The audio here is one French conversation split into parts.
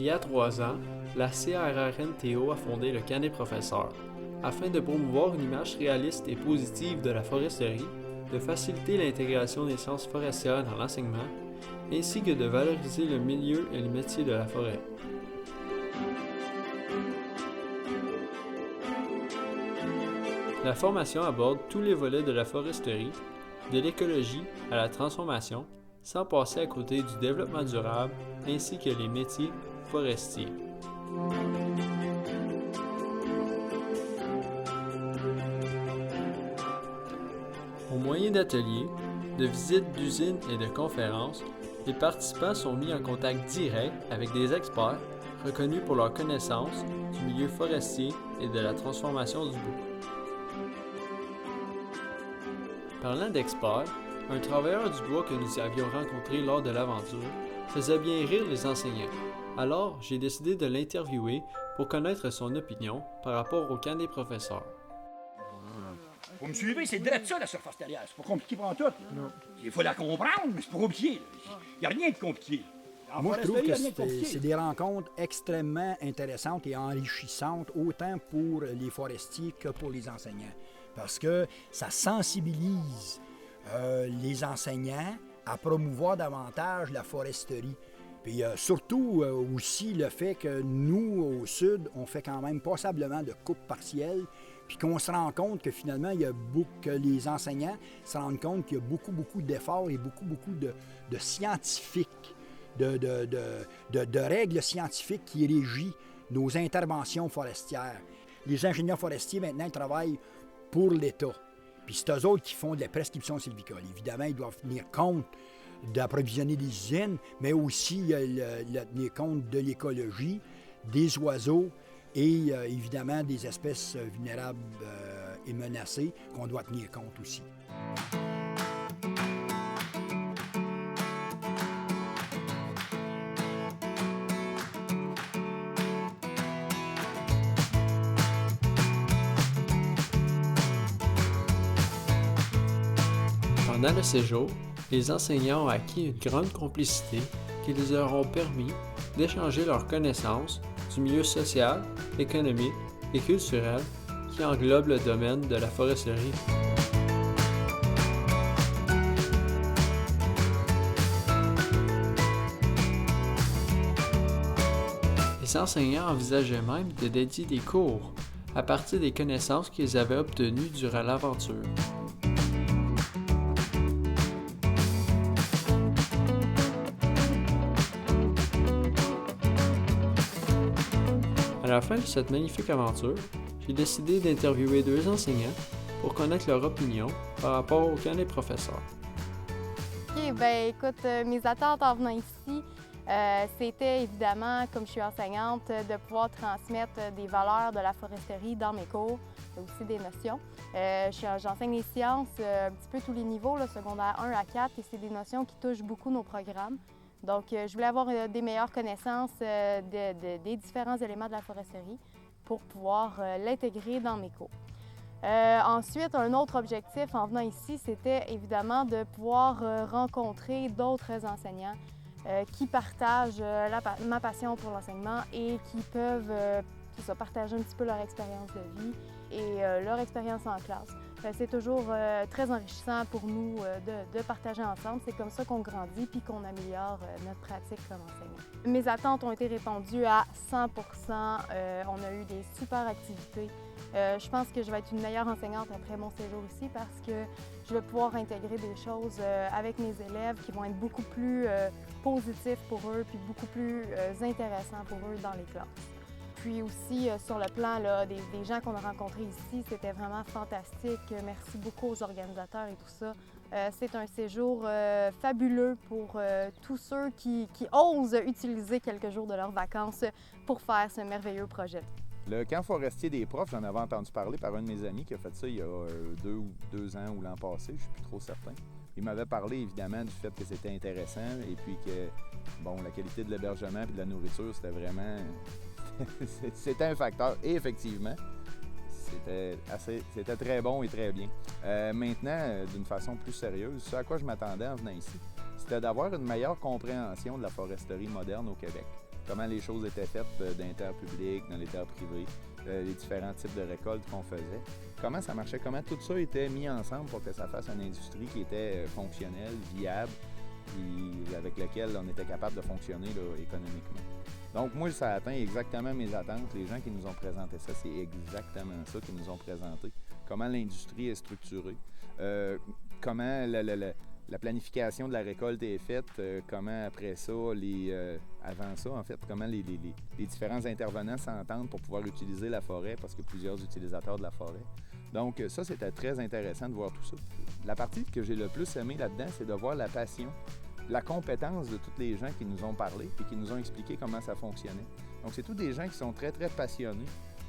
y a 3 ans, la CRRNTO a fondé le Canet Professeur, afin de promouvoir une image réaliste et positive de la foresterie, de faciliter l'intégration des sciences forestières dans l'enseignement, ainsi que de valoriser le milieu et le métier de la forêt. La formation aborde tous les volets de la foresterie, de l'écologie à la transformation, sans passer à côté du développement durable ainsi que les métiers forestiers. Au moyen d'ateliers, de visites d'usines et de conférences, les participants sont mis en contact direct avec des experts reconnus pour leurs connaissances du milieu forestier et de la transformation du bois. Parlant d'experts, un travailleur du bois que nous avions rencontré lors de l'aventure faisait bien rire les enseignants. Alors, j'ai décidé de l'interviewer pour connaître son opinion par rapport au camp des professeurs. Vous me suivez, c'est direct ça la surface terrière. C'est pas compliqué pour tout. Il faut la comprendre, mais c'est pas compliqué. Il n'y a rien de compliqué. Moi, je trouve que c'est des rencontres extrêmement intéressantes et enrichissantes, autant pour les forestiers que pour les enseignants. Parce que ça sensibilise les enseignants à promouvoir davantage la foresterie. Puis surtout aussi le fait que nous, au Sud, on fait quand même passablement de coupes partielles, puis qu'on se rend compte que finalement, que les enseignants se rendent compte qu'il y a beaucoup d'efforts et beaucoup de scientifiques, de règles scientifiques qui régissent nos interventions forestières. Les ingénieurs forestiers, maintenant, ils travaillent pour l'État. Puis c'est eux autres qui font de la prescription sylvicole. Évidemment, ils doivent tenir compte d'approvisionner des usines, mais aussi tenir compte de l'écologie, des oiseaux et évidemment des espèces vulnérables et menacées qu'on doit tenir compte aussi. Pendant le séjour, les enseignants ont acquis une grande complicité qui leur auront permis d'échanger leurs connaissances du milieu social, économique et culturel qui englobe le domaine de la foresterie. Les enseignants envisageaient même de dédier des cours à partir des connaissances qu'ils avaient obtenues durant l'aventure. À la fin de cette magnifique aventure, j'ai décidé d'interviewer 2 enseignants pour connaître leur opinion par rapport au camp des professeurs. OK, bien écoute, mes attentes en venant ici, c'était évidemment, comme je suis enseignante, de pouvoir transmettre des valeurs de la foresterie dans mes cours, aussi des notions. J'enseigne les sciences un petit peu tous les niveaux, là, secondaire 1 à 4, et c'est des notions qui touchent beaucoup nos programmes. Donc, je voulais avoir des meilleures connaissances des différents éléments de la foresterie pour pouvoir l'intégrer dans mes cours. Ensuite, un autre objectif en venant ici, c'était évidemment de pouvoir rencontrer d'autres enseignants qui partagent ma passion pour l'enseignement et qui peuvent partager un petit peu leur expérience de vie et leur expérience en classe. C'est toujours très enrichissant pour nous de partager ensemble. C'est comme ça qu'on grandit puis qu'on améliore notre pratique comme enseignant. Mes attentes ont été répondues à 100 % On a eu des super activités. Je pense que je vais être une meilleure enseignante après mon séjour ici parce que je vais pouvoir intégrer des choses avec mes élèves qui vont être beaucoup plus positifs pour eux puis beaucoup plus intéressants pour eux dans les classes. Puis aussi, sur le plan là, des gens qu'on a rencontrés ici, c'était vraiment fantastique. Merci beaucoup aux organisateurs et tout ça. C'est un séjour fabuleux pour tous ceux qui osent utiliser quelques jours de leurs vacances pour faire ce merveilleux projet. Le camp forestier des profs, j'en avais entendu parler par un de mes amis qui a fait ça il y a 2 ans ou l'an passé, je ne suis plus trop certain. Il m'avait parlé évidemment du fait que c'était intéressant et puis que bon, la qualité de l'hébergement et de la nourriture, c'était vraiment... c'était un facteur. Et effectivement, c'était très bon et très bien. Maintenant, d'une façon plus sérieuse, ce à quoi je m'attendais en venant ici, c'était d'avoir une meilleure compréhension de la foresterie moderne au Québec. comment les choses étaient faites dans les terres publiques, dans les terres privées, les différents types de récoltes qu'on faisait, comment ça marchait, comment tout ça était mis ensemble pour que ça fasse une industrie qui était fonctionnelle, viable, et avec laquelle on était capable de fonctionner là, économiquement. Donc moi, ça atteint exactement mes attentes. Les gens qui nous ont présenté ça, c'est exactement ça qu'ils nous ont présenté. Comment l'industrie est structurée, comment la planification de la récolte est faite, comment après ça, avant ça, en fait, comment les différents intervenants s'entendent pour pouvoir utiliser la forêt, parce qu'il y a plusieurs utilisateurs de la forêt. Donc ça, c'était très intéressant de voir tout ça. La partie que j'ai le plus aimé là-dedans, c'est de voir la passion, la compétence de tous les gens qui nous ont parlé et qui nous ont expliqué comment ça fonctionnait. Donc c'est tous des gens qui sont très, très passionnés,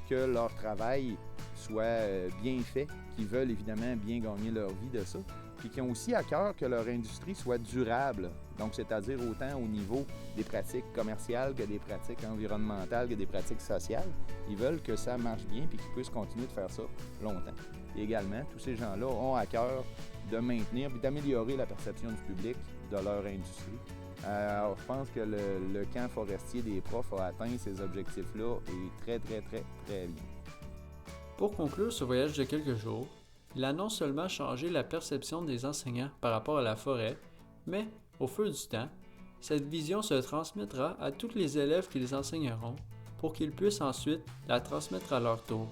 que leur travail soit bien fait, qui veulent évidemment bien gagner leur vie de ça, puis qui ont aussi à cœur que leur industrie soit durable, donc c'est-à-dire autant au niveau des pratiques commerciales que des pratiques environnementales, que des pratiques sociales. Ils veulent que ça marche bien puis qu'ils puissent continuer de faire ça longtemps. Et également, tous ces gens-là ont à cœur de maintenir puis d'améliorer la perception du public de leur industrie. Alors, je pense que le camp forestier des profs a atteint ces objectifs-là et très, très, très, très bien. Pour conclure ce voyage de quelques jours, il a non seulement changé la perception des enseignants par rapport à la forêt, mais, au fil du temps, cette vision se transmettra à tous les élèves qui les enseigneront pour qu'ils puissent ensuite la transmettre à leur tour.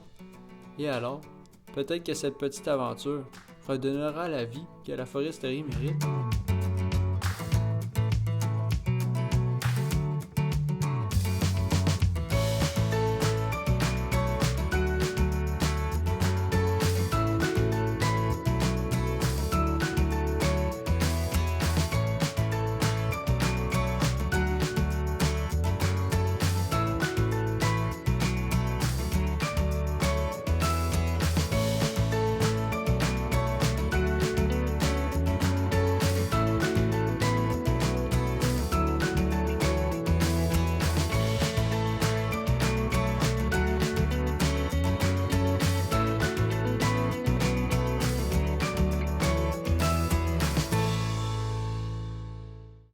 Et alors, peut-être que cette petite aventure redonnera la vie que la foresterie mérite.